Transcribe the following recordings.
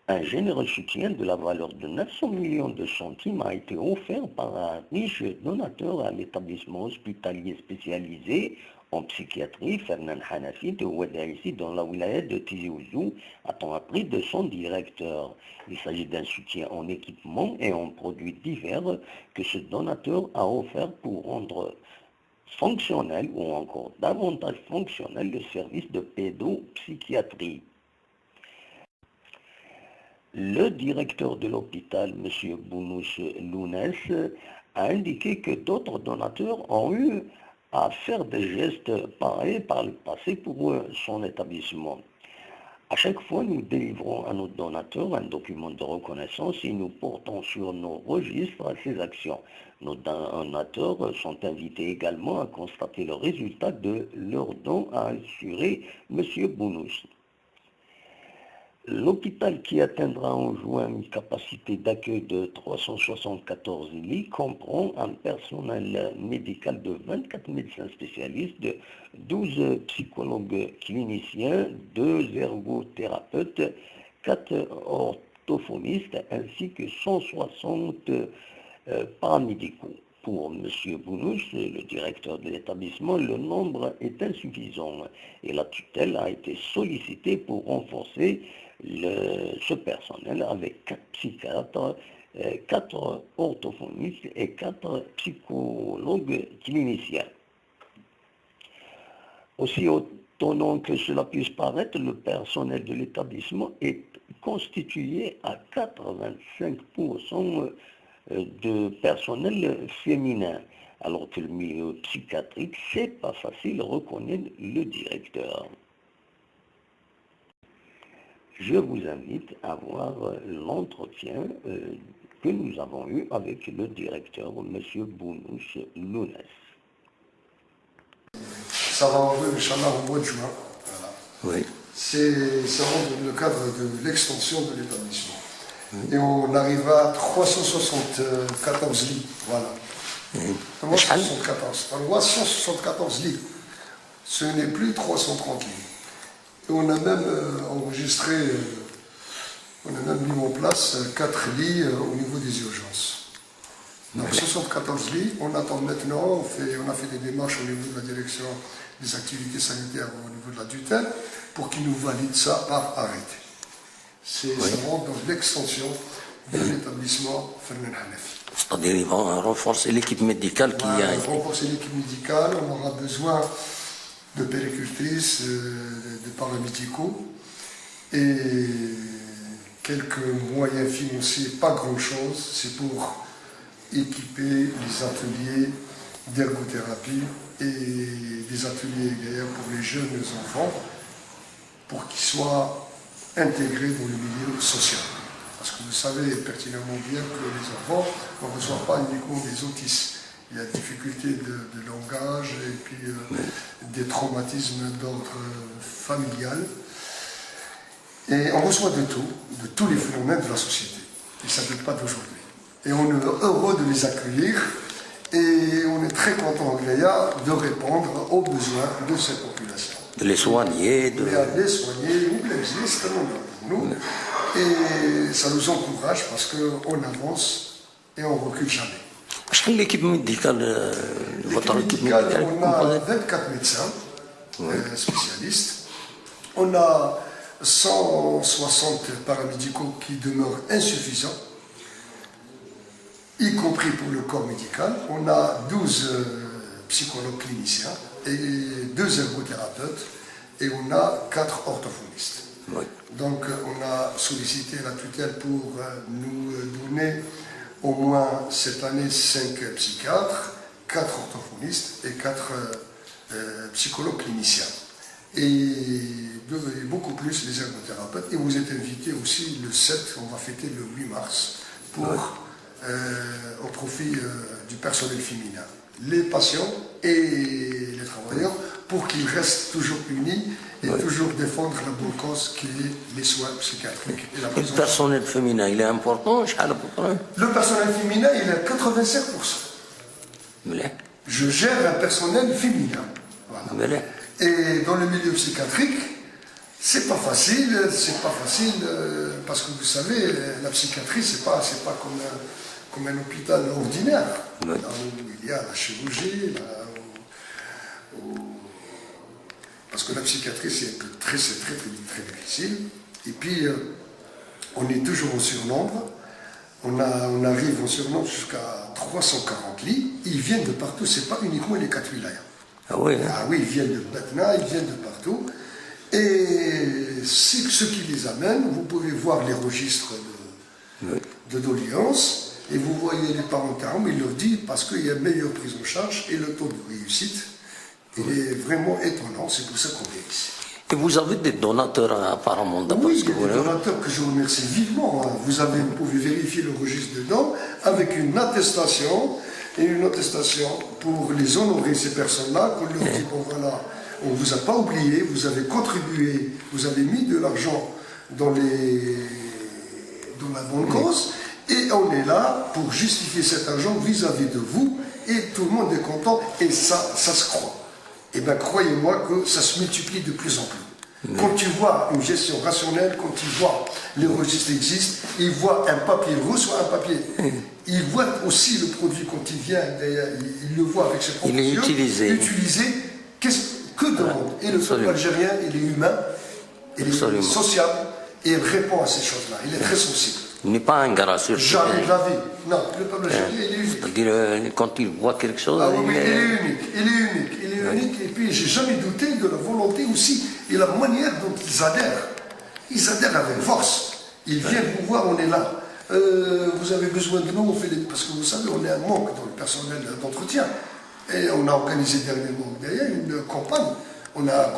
Un généreux soutien de la valeur de 900 millions de centimes a été offert par un riche donateur à l'établissement hospitalier spécialisé en psychiatrie Fernan Hanafi de Ouadaïsi dans la wilaya de Tizi Ouzou, a-t-on appris de son directeur. Il s'agit d'un soutien en équipement et en produits divers que ce donateur a offert pour rendre fonctionnel ou encore davantage fonctionnel le service de pédopsychiatrie. Le directeur de l'hôpital, M. Bounous Lounès, a indiqué que d'autres donateurs ont eu à faire des gestes pareils par le passé pour son établissement. À chaque fois, nous délivrons à nos donateurs un document de reconnaissance et nous portons sur nos registres ces actions. Nos donateurs sont invités également à constater le résultat de leurs dons, a assuré M. Bounous. L'hôpital, qui atteindra en juin une capacité d'accueil de 374 lits, comprend un personnel médical de 24 médecins spécialistes, de 12 psychologues cliniciens, 2 ergothérapeutes, 4 orthophonistes ainsi que 160 paramédicaux. Pour M. Bounous, le directeur de l'établissement, le nombre est insuffisant et la tutelle a été sollicitée pour renforcer ce personnel avec 4 psychiatres, 4 orthophonistes et 4 psychologues cliniciens. Aussi étonnant que cela puisse paraître, le personnel de l'établissement est constitué à 85% de personnel féminin, alors que le milieu psychiatrique, c'est pas facile, reconnaît le directeur. Je vous invite à voir l'entretien que nous avons eu avec le directeur, M. Bounous Lounès. Ça va ouvrir, Inch'Allah, au mois de juin. Voilà. Oui. C'est dans le cadre de l'extension de l'établissement. Et on arrive à 374 lits. Voilà. 374. 374 lits. Ce n'est plus 330 lits. Et on a même enregistré, on a même mis en place 4 lits au niveau des urgences. Donc 74 lits, on attend maintenant, on a fait des démarches au niveau de la direction des activités sanitaires au niveau de la tutelle pour qu'ils nous valident ça par arrêté. Ça rentre dans l'extension de l'établissement Fernan Hanafi. C'est-à-dire ils vont renforcer l'équipe médicale qui a... Renforcer l'équipe médicale, on aura besoin de péricultrices, de paramédicaux et quelques moyens financiers, pas grand-chose, c'est pour équiper les ateliers d'ergothérapie et des ateliers également pour les jeunes enfants pour qu'ils soient intégrés dans le milieu social. Parce que vous savez pertinemment bien que les enfants ne reçoivent pas uniquement des autismes. Il y a des difficultés de langage et puis des traumatismes d'ordre familial. Et on reçoit de tout, de tous les phénomènes de la société. Et ça ne date pas d'aujourd'hui. Et on est heureux de les accueillir et on est très content, Gléa, de répondre aux besoins de cette population. De les soigner. De les soigner, ou les existent, nous. Et ça nous encourage parce qu'on avance et on ne recule jamais. L'équipe médicale, votre équipe médicale, on a 24 médecins spécialistes. On a 160 paramédicaux qui demeurent insuffisants, y compris pour le corps médical. On a 12 psychologues cliniciens et 2 ergothérapeutes et on a 4 orthophonistes. Oui. Donc on a sollicité la tutelle pour nous donner au moins cette année 5 psychiatres, 4 orthophonistes et 4 psychologues cliniciens. Et beaucoup plus les ergothérapeutes. Et vous êtes invités aussi le 7, on va fêter le 8 mars, au profit du personnel féminin. Les patients et les travailleurs, pour qu'ils restent toujours unis et toujours défendre la bonne cause qui est les soins psychiatriques. Et le personnel féminin, il est important, le personnel féminin, il est à 85%. Je gère un personnel féminin. Voilà. Et dans le milieu psychiatrique, C'est pas facile, parce que vous savez, la psychiatrie, c'est pas comme un hôpital ordinaire. Oui. Là où il y a la chirurgie, parce que la psychiatrie, c'est très difficile. Et puis, on est toujours en surnombre. On arrive en surnombre jusqu'à 340 lits. Ils viennent de partout, c'est pas uniquement les 4 wilayas. Ah oui, hein? Ah oui, ils viennent de Batna, ils viennent de partout. Et ce qui les amène, vous pouvez voir les registres de doléances, et vous voyez les parents carrément, il leur dit parce qu'il y a une meilleure prise en charge et le taux de réussite, il est vraiment étonnant, c'est pour ça qu'on est ici. Et vous avez des donateurs apparemment, d'après Oui, ce que il y a des donateurs que je remercie vivement. Hein. Vous pouvez vérifier le registre de dons avec une attestation, et une attestation pour les honorer, ces personnes-là, qu'on leur dit, bon voilà, on ne vous a pas oublié, vous avez contribué, vous avez mis de l'argent dans la bonne cause, et on est là pour justifier cet argent vis-à-vis de vous, et tout le monde est content, et ça se croit. Et bien croyez-moi que ça se multiplie de plus en plus. Quand tu vois une gestion rationnelle, quand tu vois les registres existent, ils voient un papier, il reçoit un papier. Il voit aussi le produit quand il vient, il le voit avec ses propres yeux. Il est utilisé. Que demande? Et le peuple algérien, il est humain, il est sociable, et il répond à ces choses-là. Il est très sensible. Il n'est pas ingrat sur jamais de la vie. Non, le peuple algérien, il est unique. C'est-à-dire, quand il voit quelque chose, il est unique. Et puis, j'ai jamais douté de la volonté aussi et la manière dont ils adhèrent. Ils adhèrent avec force. Ils viennent vous voir, on est là. Vous avez besoin de nous, on fait parce que vous savez, on est un manque dans le personnel d'entretien. Et on a organisé dernièrement derrière une campagne. On a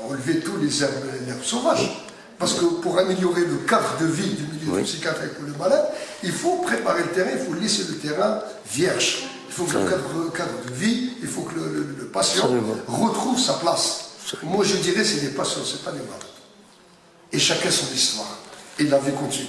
enlevé tous les herbes sauvages. Parce que pour améliorer le cadre de vie du milieu psychiatrique pour le malade, il faut préparer le terrain, il faut laisser le terrain vierge. Il faut que le cadre de vie, il faut que le patient retrouve sa place. Moi je dirais c'est des patients, c'est pas des malades. Et chacun son histoire. Et la vie continue.